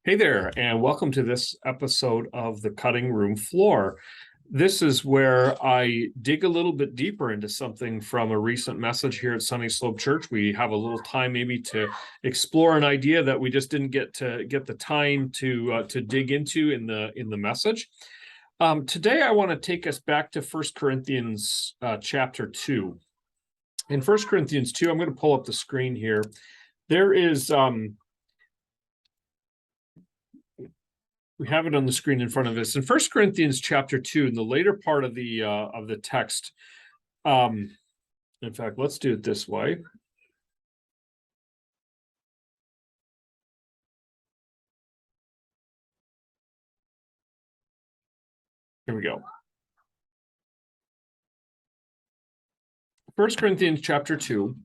Hey there, and welcome to this episode of The Cutting Room Floor. This is where I dig a little bit deeper into something from a recent message here at Sunny Slope Church. We have a little time maybe to explore an idea that we just didn't get the time to dig into in the message. Today, I want to take us back to 1 Corinthians chapter 2. In 1 Corinthians 2, I'm going to pull up the screen here. There is... we have it on the screen in front of us. In 1 Corinthians chapter 2, in the later part of the text, in fact, let's do it this way. Here we go. 1 Corinthians chapter 2.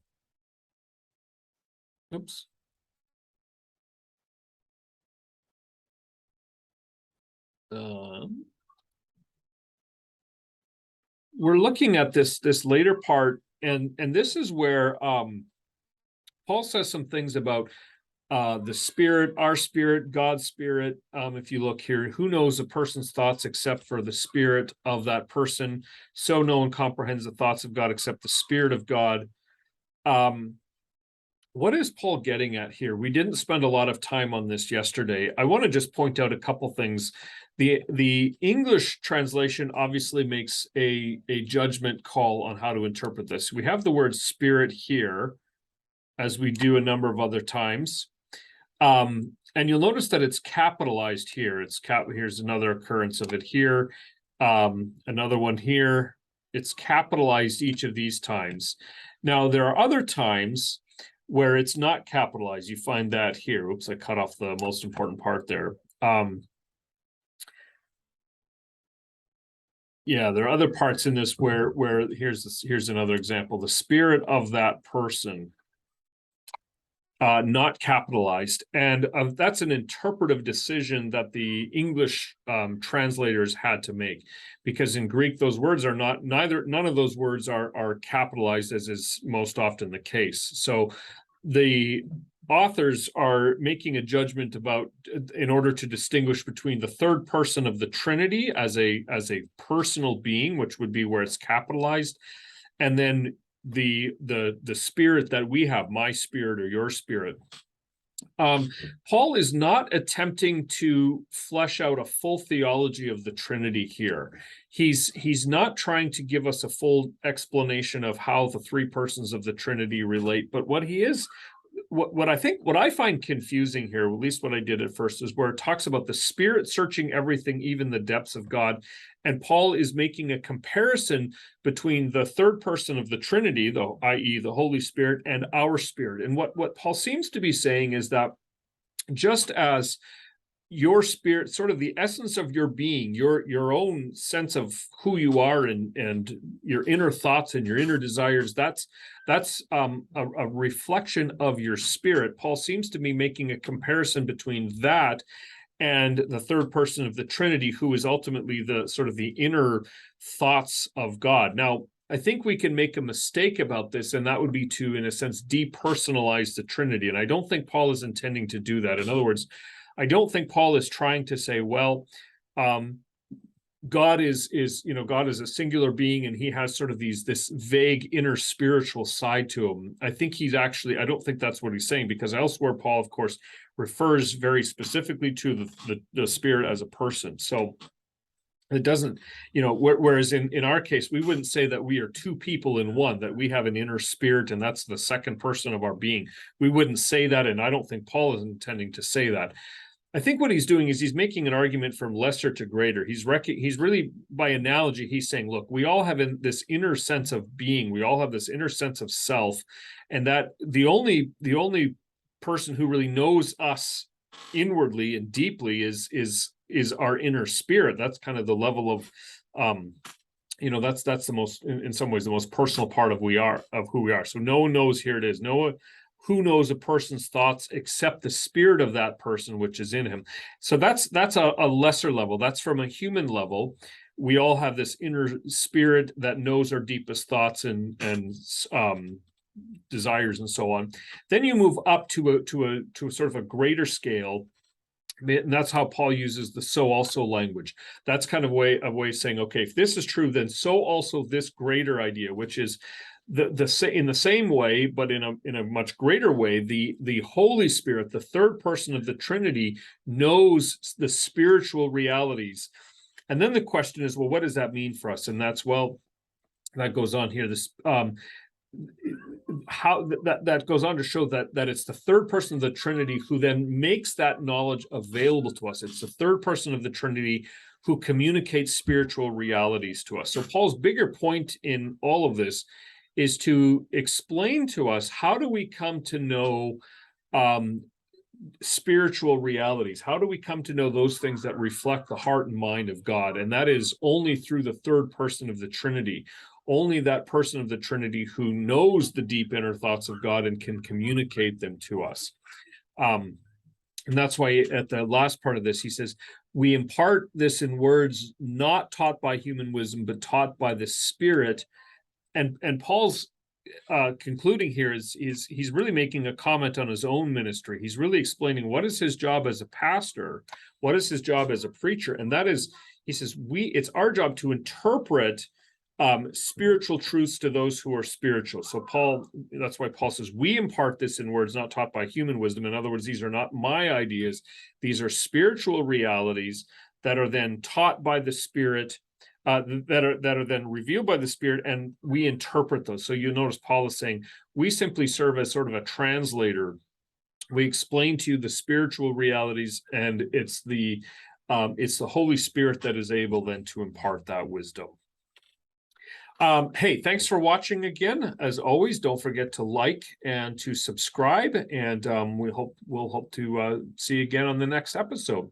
Oops. We're looking at this later part, and this is where Paul says some things about the Spirit, our spirit, God's Spirit. If you look here, who knows a person's thoughts except for the Spirit of that person? So no one comprehends the thoughts of God except the Spirit of God. What is Paul getting at here? We didn't spend a lot of time on this yesterday. I want to just point out a couple things. The English translation obviously makes a judgment call on how to interpret this. We have the word spirit here, as we do a number of other times. And you'll notice that it's capitalized here. Here's another occurrence of it here. Another one here. It's capitalized each of these times. Now, there are other times where it's not capitalized. You find that here. Oops, I cut off the most important part there. Yeah, there are other parts in this where here's another example. The spirit of that person, not capitalized, and that's an interpretive decision that the English translators had to make, because in Greek those words are none of those words are capitalized, as is most often the case. So the authors are making a judgment about, in order to distinguish between the third person of the Trinity as a personal being, which would be where it's capitalized, and then the spirit that we have, my spirit or your spirit. Paul is not attempting to flesh out a full theology of the Trinity here. He's not trying to give us a full explanation of how the three persons of the Trinity relate, but what I find confusing here, at least what I did at first, is where it talks about the Spirit searching everything, even the depths of God. And Paul is making a comparison between the third person of the Trinity, i.e. the Holy Spirit, and our spirit. And what Paul seems to be saying is that just as your spirit, sort of the essence of your being, your own sense of who you are and your inner thoughts and your inner desires, that's a reflection of your spirit. Paul seems to be making a comparison between that and the third person of the Trinity, who is ultimately the sort of the inner thoughts of God. Now, I think we can make a mistake about this, and that would be to, in a sense, depersonalize the Trinity. And I don't think Paul is intending to do that. In other words, I don't think Paul is trying to say, well, God is a singular being, and he has sort of this vague inner spiritual side to him. I don't think that's what he's saying, because elsewhere Paul, of course, refers very specifically to the spirit as a person. So it doesn't, whereas in our case, we wouldn't say that we are two people in one, that we have an inner spirit and that's the second person of our being. We wouldn't say that, and I don't think Paul is intending to say that. I think what he's doing is he's making an argument from lesser to greater. He's really, by analogy, he's saying, look, we all have this inner sense of being. We all have this inner sense of self, and that the only person who really knows us inwardly and deeply is our inner spirit. That's kind of the level of, that's the most, in some ways, the most personal part of who we are. So no one knows, here it is, who knows a person's thoughts except the spirit of that person which is in him. So that's a lesser level. That's from a human level. We all have this inner spirit that knows our deepest thoughts and desires and so on. Then you move up to a sort of a greater scale And that's how Paul uses the "so also" language. That's kind of way of saying, okay, if this is true, then so also this greater idea, which is in the same way, but in a much greater way, the Holy Spirit, the third person of the Trinity, knows the spiritual realities. And then the question is, well, what does that mean for us? And that's, well, that goes on here. This how that goes on to show that it's the third person of the Trinity who then makes that knowledge available to us. It's the third person of the Trinity who communicates spiritual realities to us. So Paul's bigger point in all of this is to explain to us, how do we come to know spiritual realities? How do we come to know those things that reflect the heart and mind of God? And that is only through the third person of the Trinity. Only that person of the Trinity who knows the deep inner thoughts of God and can communicate them to us. And that's why at the last part of this, he says, we impart this in words not taught by human wisdom, but taught by the Spirit. And Paul's concluding here is he's really making a comment on his own ministry. He's really explaining what is his job as a pastor, what is his job as a preacher, and that is, he says, it's our job to interpret spiritual truths to those who are spiritual. So that's why Paul says, we impart this in words not taught by human wisdom. In other words, these are not my ideas. These are spiritual realities that are then taught by the Spirit, that are then revealed by the Spirit, and we interpret those. So you notice Paul is saying, we simply serve as sort of a translator. We explain to you the spiritual realities, and it's the Holy Spirit that is able then to impart that wisdom. Hey, thanks for watching again. As always, don't forget to like and to subscribe, and we'll hope to see you again on the next episode.